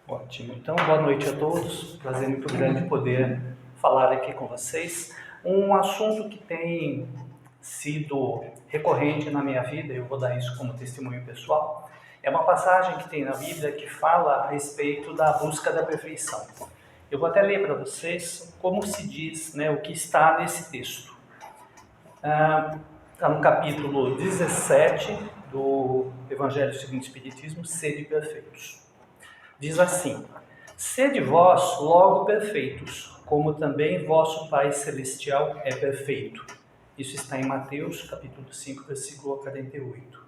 Ótimo. Então, boa noite a todos. Prazer muito grande poder falar aqui com vocês. Um assunto que tem sido recorrente na minha vida, eu vou dar isso como testemunho pessoal, é uma passagem que tem na Bíblia que fala a respeito da busca da perfeição. Eu vou até ler para vocês como se diz, o que está nesse texto. Está no capítulo 17 do Evangelho segundo o Espiritismo, Sede perfeitos. Diz assim: sede vós logo perfeitos, como também vosso Pai Celestial é perfeito. Isso está em Mateus, capítulo 5, versículo 48.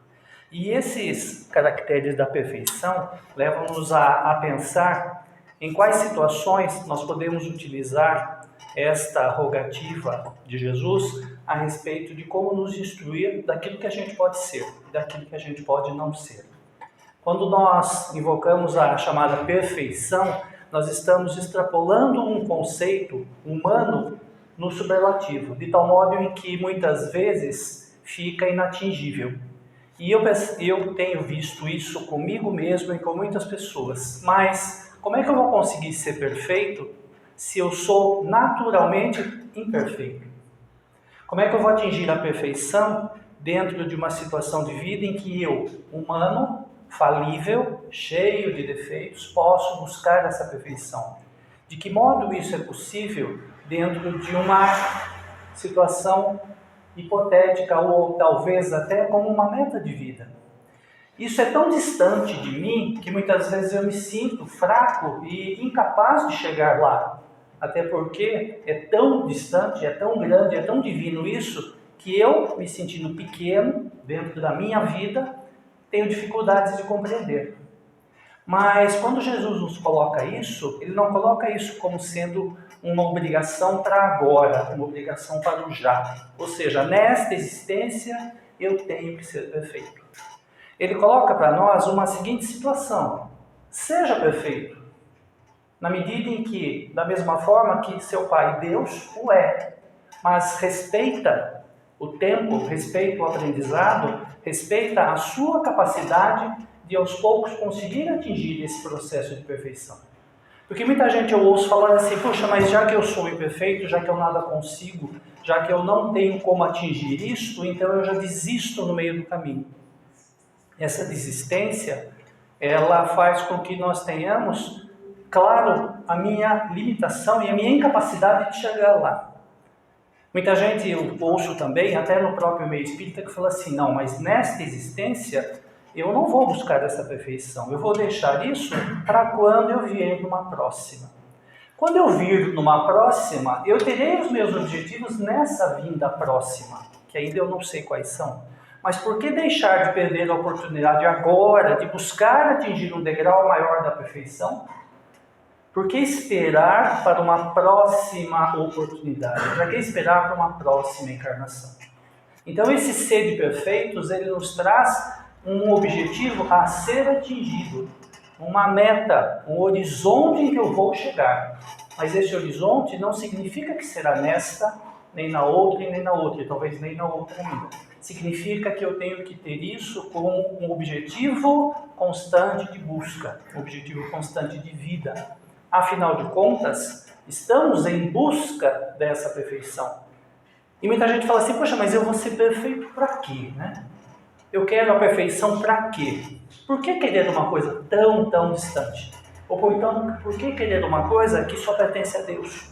E esses caracteres da perfeição levam-nos a pensar em quais situações nós podemos utilizar esta rogativa de Jesus a respeito de como nos instruir daquilo que a gente pode ser e daquilo que a gente pode não ser. Quando nós invocamos a chamada perfeição, nós estamos extrapolando um conceito humano no superlativo, de tal modo em que muitas vezes fica inatingível. E eu tenho visto isso comigo mesmo e com muitas pessoas. Mas como é que eu vou conseguir ser perfeito se eu sou naturalmente imperfeito? Como é que eu vou atingir a perfeição dentro de uma situação de vida em que eu, humano, falível, cheio de defeitos, posso buscar essa perfeição? De que modo isso é possível dentro de uma situação hipotética ou talvez até como uma meta de vida? Isso é tão distante de mim que muitas vezes eu me sinto fraco e incapaz de chegar lá. Até porque é tão distante, é tão grande, é tão divino isso, que eu, me sentindo pequeno dentro da minha vida, tenho dificuldades de compreender. Mas quando Jesus nos coloca isso, Ele não coloca isso como sendo uma obrigação para agora, uma obrigação para o já. Ou seja, nesta existência eu tenho que ser perfeito. Ele coloca para nós uma seguinte situação: seja perfeito, na medida em que, da mesma forma que seu Pai Deus o é, mas respeita o tempo, respeita o aprendizado, respeita a sua capacidade de aos poucos conseguir atingir esse processo de perfeição. Porque muita gente eu ouço falar assim: puxa, mas já que eu sou imperfeito, já que eu nada consigo, já que eu não tenho como atingir isso, então eu já desisto no meio do caminho. Essa desistência, ela faz com que nós tenhamos, claro, a minha limitação e a minha incapacidade de chegar lá. Muita gente, eu ouço também, até no próprio meio espírita, que fala assim: não, mas nesta existência eu não vou buscar essa perfeição, eu vou deixar isso para quando eu vier numa próxima. Quando eu vir numa próxima, eu terei os meus objetivos nessa vinda próxima, que ainda eu não sei quais são. Mas por que deixar de perder a oportunidade agora de buscar atingir um degrau maior da perfeição? Por que esperar para uma próxima oportunidade? Para que esperar para uma próxima encarnação? Então, esse ser de perfeitos, ele nos traz um objetivo a ser atingido, uma meta, um horizonte em que eu vou chegar. Mas esse horizonte não significa que será nesta, nem na outra e nem na outra, e talvez nem na outra ainda. Significa que eu tenho que ter isso como um objetivo constante de busca, um objetivo constante de vida. Afinal de contas, estamos em busca dessa perfeição. E muita gente fala assim: poxa, mas eu vou ser perfeito para quê, Eu quero a perfeição para quê? Por que querer uma coisa tão distante? Ou então, por que querer uma coisa que só pertence a Deus?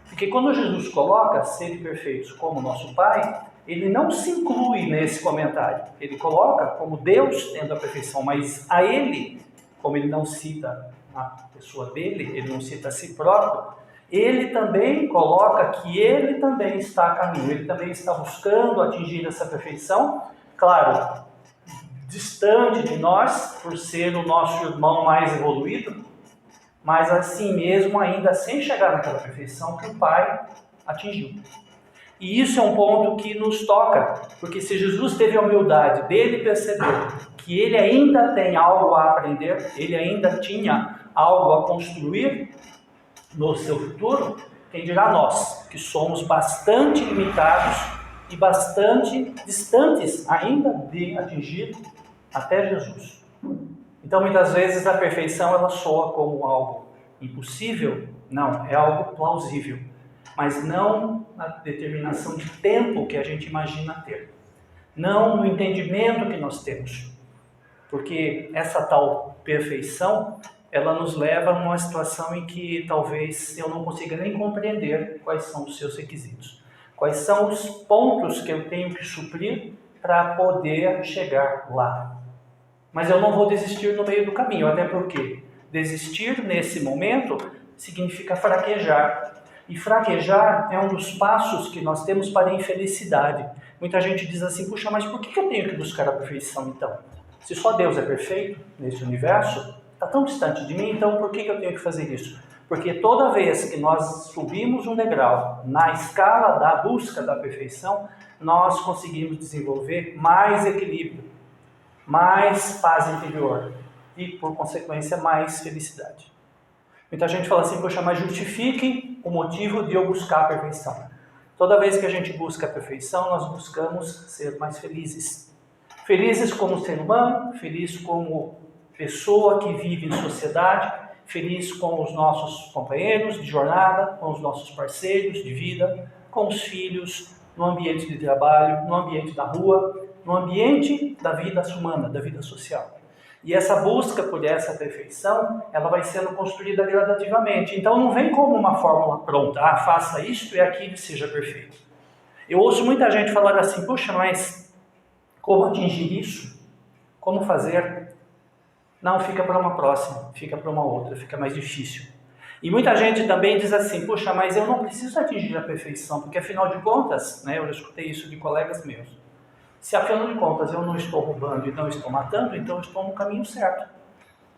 Porque quando Jesus coloca sede perfeitos como nosso Pai, ele não se inclui nesse comentário. Ele coloca como Deus tendo a perfeição, mas a ele, como ele não cita a pessoa dele, ele não cita a si próprio, ele também coloca que ele também está a caminho, ele também está buscando atingir essa perfeição, claro, distante de nós, por ser o nosso irmão mais evoluído, mas assim mesmo ainda sem chegar naquela perfeição que o Pai atingiu. E isso é um ponto que nos toca, porque se Jesus teve a humildade dele perceber que ele ainda tem algo a aprender, ele ainda tinha algo a construir no seu futuro, quem dirá nós, que somos bastante limitados e bastante distantes ainda de atingir até Jesus. Então, muitas vezes, a perfeição ela soa como algo impossível. Não, é algo plausível, mas não na determinação de tempo que a gente imagina ter. Não no entendimento que nós temos. Porque essa tal perfeição, ela nos leva a uma situação em que talvez eu não consiga nem compreender quais são os seus requisitos. Quais são os pontos que eu tenho que suprir para poder chegar lá. Mas eu não vou desistir no meio do caminho, até porque desistir nesse momento significa fraquejar. E fraquejar é um dos passos que nós temos para a infelicidade. Muita gente diz assim, puxa, mas por que eu tenho que buscar a perfeição então? Se só Deus é perfeito nesse universo, está tão distante de mim, então por que eu tenho que fazer isso? Porque toda vez que nós subimos um degrau na escala da busca da perfeição, nós conseguimos desenvolver mais equilíbrio, mais paz interior e, por consequência, mais felicidade. Muita gente fala assim, poxa, mas justifiquem o motivo de eu buscar a perfeição. Toda vez que a gente busca a perfeição, nós buscamos ser mais felizes. Felizes como ser humano, feliz como pessoa que vive em sociedade, feliz com os nossos companheiros de jornada, com os nossos parceiros de vida, com os filhos, no ambiente de trabalho, no ambiente da rua, no ambiente da vida humana, da vida social. E essa busca por essa perfeição, ela vai sendo construída gradativamente. Então não vem como uma fórmula pronta, faça isto e aquilo e seja perfeito. Eu ouço muita gente falar assim, puxa, mas como atingir isso? Como fazer? Não, fica para uma próxima, fica para uma outra, fica mais difícil. E muita gente também diz assim, puxa, mas eu não preciso atingir a perfeição, porque afinal de contas, eu já escutei isso de colegas meus, se afinal de contas eu não estou roubando e não estou matando, então eu estou no caminho certo.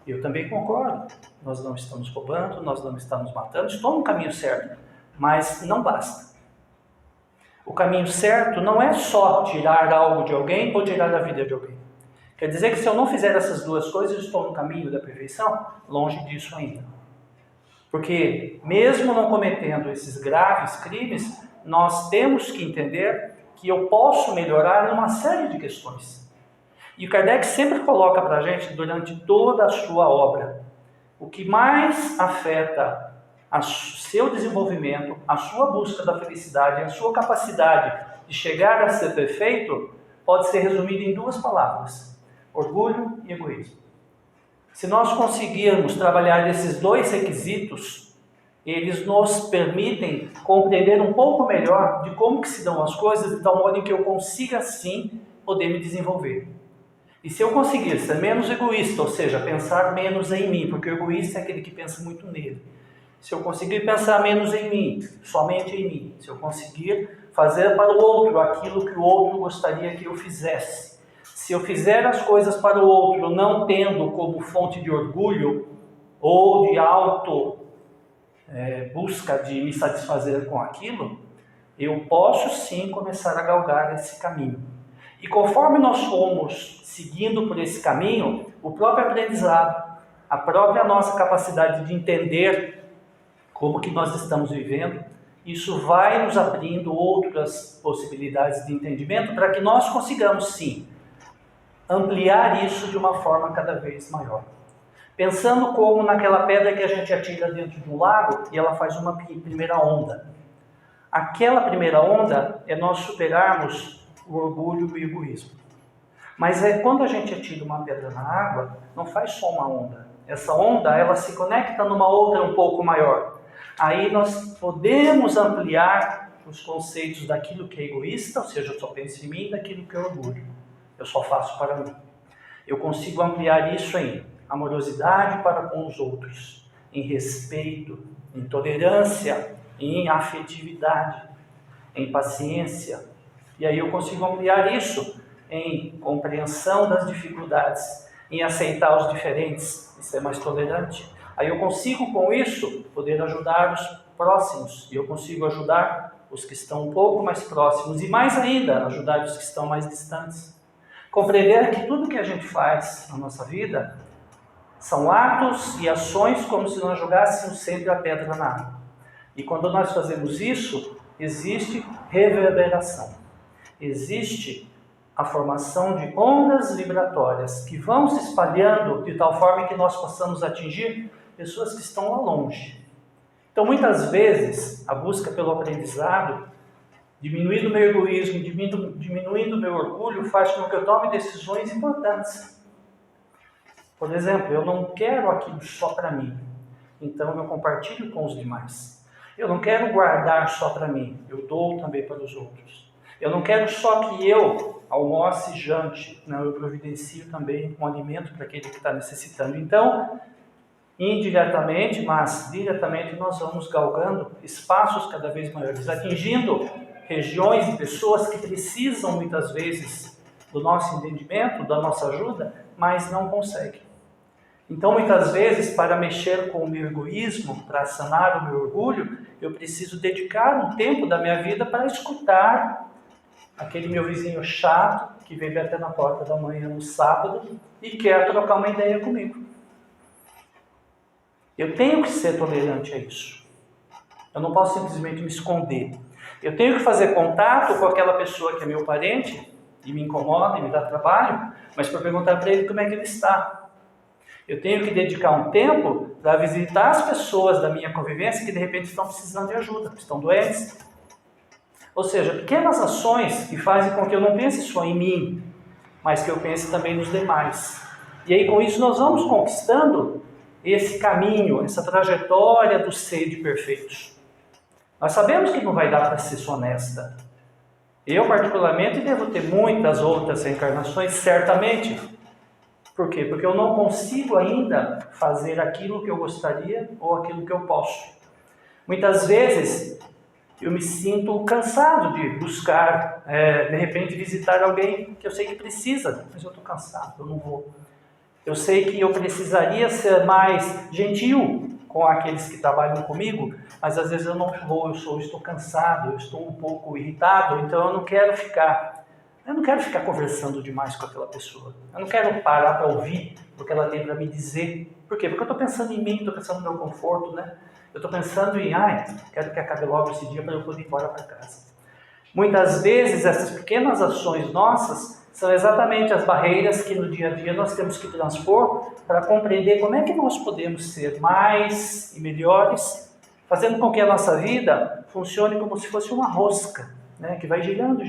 Eu também concordo, nós não estamos roubando, nós não estamos matando, estou no caminho certo, mas não basta. O caminho certo não é só tirar algo de alguém ou tirar a vida de alguém. Quer dizer que se eu não fizer essas duas coisas, eu estou no caminho da perfeição? Longe disso ainda. Porque mesmo não cometendo esses graves crimes, nós temos que entender que eu posso melhorar em uma série de questões. E o Kardec sempre coloca para a gente, durante toda a sua obra, o que mais afeta o seu desenvolvimento, a sua busca da felicidade, a sua capacidade de chegar a ser perfeito, pode ser resumido em duas palavras: orgulho e egoísmo. Se nós conseguirmos trabalhar esses dois requisitos, eles nos permitem compreender um pouco melhor de como que se dão as coisas, de tal modo em que eu consiga, sim, poder me desenvolver. E se eu conseguir ser menos egoísta, ou seja, pensar menos em mim, porque o egoísta é aquele que pensa muito nele. Se eu conseguir pensar menos em mim, somente em mim, se eu conseguir fazer para o outro aquilo que o outro gostaria que eu fizesse, se eu fizer as coisas para o outro não tendo como fonte de orgulho ou de busca de me satisfazer com aquilo, eu posso sim começar a galgar esse caminho. E conforme nós formos seguindo por esse caminho, o próprio aprendizado, a própria nossa capacidade de entender como que nós estamos vivendo, isso vai nos abrindo outras possibilidades de entendimento para que nós consigamos sim ampliar isso de uma forma cada vez maior. Pensando como naquela pedra que a gente atira dentro de um lago e ela faz uma primeira onda. Aquela primeira onda é nós superarmos o orgulho e o egoísmo. Mas quando a gente atira uma pedra na água, não faz só uma onda. Essa onda, ela se conecta numa outra um pouco maior. Aí nós podemos ampliar os conceitos daquilo que é egoísta, ou seja, eu só penso em mim, e daquilo que é orgulho. Eu só faço para mim. Eu consigo ampliar isso em amorosidade para com os outros, em respeito, em tolerância, em afetividade, em paciência. E aí eu consigo ampliar isso em compreensão das dificuldades, em aceitar os diferentes e ser mais tolerante. Aí eu consigo com isso poder ajudar os próximos, e eu consigo ajudar os que estão um pouco mais próximos, e mais ainda, ajudar os que estão mais distantes. Compreender que tudo que a gente faz na nossa vida são atos e ações como se nós jogássemos sempre a pedra na água. E quando nós fazemos isso, existe reverberação. Existe a formação de ondas vibratórias que vão se espalhando de tal forma que nós possamos atingir pessoas que estão lá longe. Então, muitas vezes, a busca pelo aprendizado, diminuindo o meu egoísmo, diminuindo o meu orgulho, faz com que eu tome decisões importantes. Por exemplo, eu não quero aquilo só para mim, então eu compartilho com os demais. Eu não quero guardar só para mim, eu dou também para os outros. Eu não quero só que eu almoce e jante, não, eu providencio também um alimento para aquele que está necessitando. Então, indiretamente, mas diretamente, nós vamos galgando espaços cada vez maiores, atingindo regiões e pessoas que precisam muitas vezes do nosso entendimento, da nossa ajuda, mas não conseguem. Então, muitas vezes, para mexer com o meu egoísmo, para sanar o meu orgulho, eu preciso dedicar um tempo da minha vida para escutar aquele meu vizinho chato que veio até na porta da manhã no sábado e quer trocar uma ideia comigo. Eu tenho que ser tolerante a isso. Eu não posso simplesmente me esconder. Eu tenho que fazer contato com aquela pessoa que é meu parente e me incomoda e me dá trabalho, mas para perguntar para ele como é que ele está. Eu tenho que dedicar um tempo para visitar as pessoas da minha convivência que de repente estão precisando de ajuda, estão doentes. Ou seja, pequenas ações que fazem com que eu não pense só em mim, mas que eu pense também nos demais. E aí com isso nós vamos conquistando esse caminho, essa trajetória do ser de perfeitos. Nós sabemos que não vai dar para ser honesta. Eu particularmente devo ter muitas outras reencarnações, certamente. Por quê? Porque eu não consigo ainda fazer aquilo que eu gostaria ou aquilo que eu posso. Muitas vezes eu me sinto cansado de buscar, de repente, visitar alguém que eu sei que precisa, mas eu estou cansado, eu não vou. Eu sei que eu precisaria ser mais gentil com aqueles que trabalham comigo, mas às vezes eu não vou, estou cansado, eu estou um pouco irritado, então eu não quero ficar conversando demais com aquela pessoa. Eu não quero parar para ouvir o que ela tem para me dizer. Por quê? Porque eu estou pensando em mim, estou pensando no meu conforto, né? Eu estou pensando em, quero que acabe logo esse dia para eu poder ir embora para casa. Muitas vezes essas pequenas ações nossas são exatamente as barreiras que no dia a dia nós temos que transpor para compreender como é que nós podemos ser mais e melhores, fazendo com que a nossa vida funcione como se fosse uma rosca, né, que vai girando,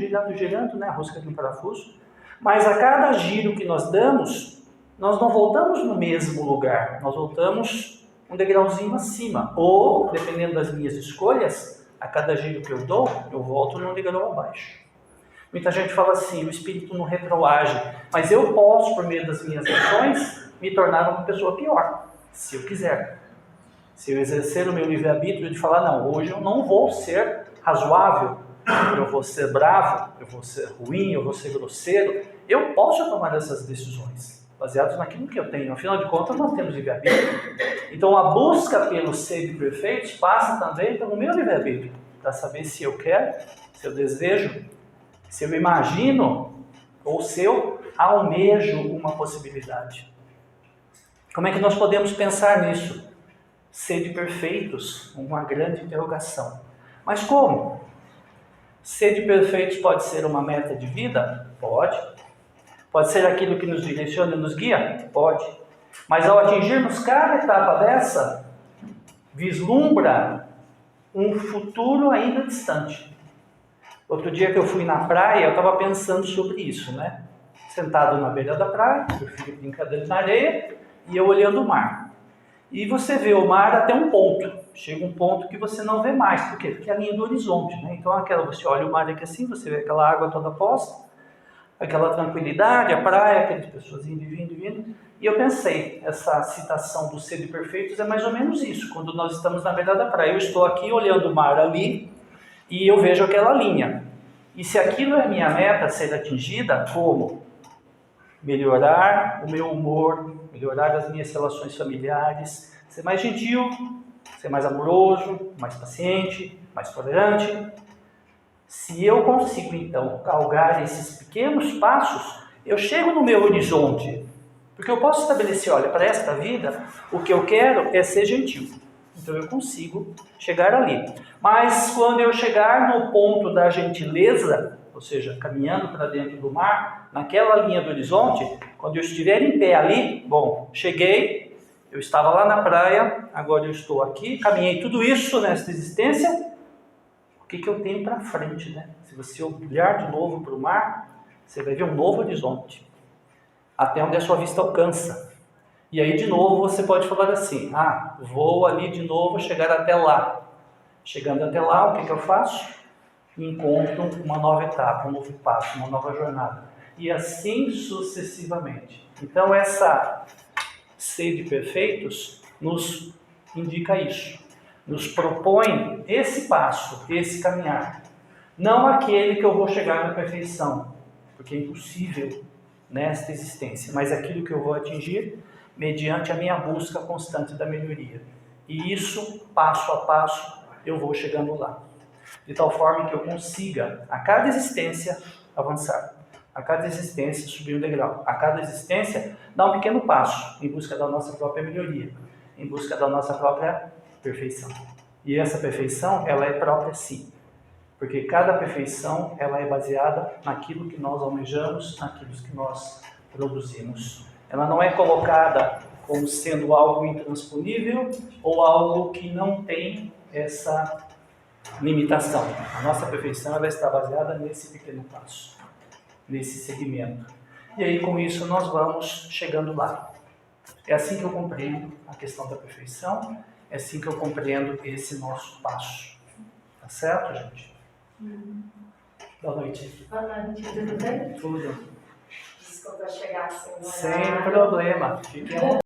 né, a rosca de um parafuso, mas a cada giro que nós damos, nós não voltamos no mesmo lugar, nós voltamos um degrauzinho acima, ou, dependendo das minhas escolhas, a cada giro que eu dou, eu volto num degrau abaixo. Muita gente fala assim, o espírito não retroage, mas eu posso, por meio das minhas ações, me tornar uma pessoa pior, se eu quiser. Se eu exercer o meu livre-arbítrio de falar, não, hoje eu não vou ser razoável, eu vou ser bravo, eu vou ser ruim, eu vou ser grosseiro, eu posso tomar essas decisões, baseadas naquilo que eu tenho. Afinal de contas, nós temos livre-arbítrio. Então, a busca pelo ser perfeito passa também pelo meu livre-arbítrio, para saber se eu quero, se eu desejo, se eu imagino, ou se eu almejo uma possibilidade. Como é que nós podemos pensar nisso? Sede perfeitos, uma grande interrogação. Mas como? Sede perfeitos pode ser uma meta de vida? Pode. Pode ser aquilo que nos direciona e nos guia? Pode. Mas ao atingirmos cada etapa dessa, vislumbra um futuro ainda distante. Outro dia que eu fui na praia, eu estava pensando sobre isso, né? Sentado na beira da praia, eu fico brincando na areia e eu olhando o mar. E você vê o mar até um ponto. Chega um ponto que você não vê mais. Por quê? Porque é a linha do horizonte, né? Então você olha o mar aqui assim, você vê aquela água toda posta, aquela tranquilidade, a praia, aquelas pessoas indo e vindo. E eu pensei, essa citação do Sede Perfeitos é mais ou menos isso. Quando nós estamos na beira da praia, eu estou aqui olhando o mar ali e eu vejo aquela linha. E se aquilo é minha meta ser atingida, como? Melhorar o meu humor, melhorar as minhas relações familiares, ser mais gentil, ser mais amoroso, mais paciente, mais tolerante. Se eu consigo, então, galgar esses pequenos passos, eu chego no meu horizonte. Porque eu posso estabelecer, olha, para esta vida, o que eu quero é ser gentil. Então eu consigo chegar ali. Mas quando eu chegar no ponto da gentileza, ou seja, caminhando para dentro do mar, naquela linha do horizonte, quando eu estiver em pé ali, bom, cheguei, eu estava lá na praia, agora eu estou aqui, caminhei tudo isso nesta existência, o que eu tenho para frente, né? Se você olhar de novo para o mar, você vai ver um novo horizonte, até onde a sua vista alcança. E aí de novo você pode falar assim, vou ali de novo chegar até lá. Chegando até lá, o que eu faço? Encontro uma nova etapa, um novo passo, uma nova jornada. E assim sucessivamente. Então essa sede perfeitos nos indica isso. Nos propõe esse passo, esse caminhar. Não aquele que eu vou chegar na perfeição, porque é impossível nesta existência, mas aquilo que eu vou atingir mediante a minha busca constante da melhoria. E isso, passo a passo, eu vou chegando lá. De tal forma que eu consiga, a cada existência, avançar. A cada existência, subir um degrau. A cada existência, dar um pequeno passo em busca da nossa própria melhoria, em busca da nossa própria perfeição. E essa perfeição, ela é própria sim. Porque cada perfeição, ela é baseada naquilo que nós almejamos, naquilo que nós produzimos. Ela não é colocada como sendo algo intransponível ou algo que não tem essa limitação. A nossa perfeição, ela está baseada nesse pequeno passo, nesse segmento. E aí, com isso, nós vamos chegando lá. É assim que eu compreendo a questão da perfeição, é assim que eu compreendo esse nosso passo. Tá certo, gente? Boa noite. Boa noite, tudo bem? Tudo. Desculpa chegar assim. Sem problema. Fiquem à vontade.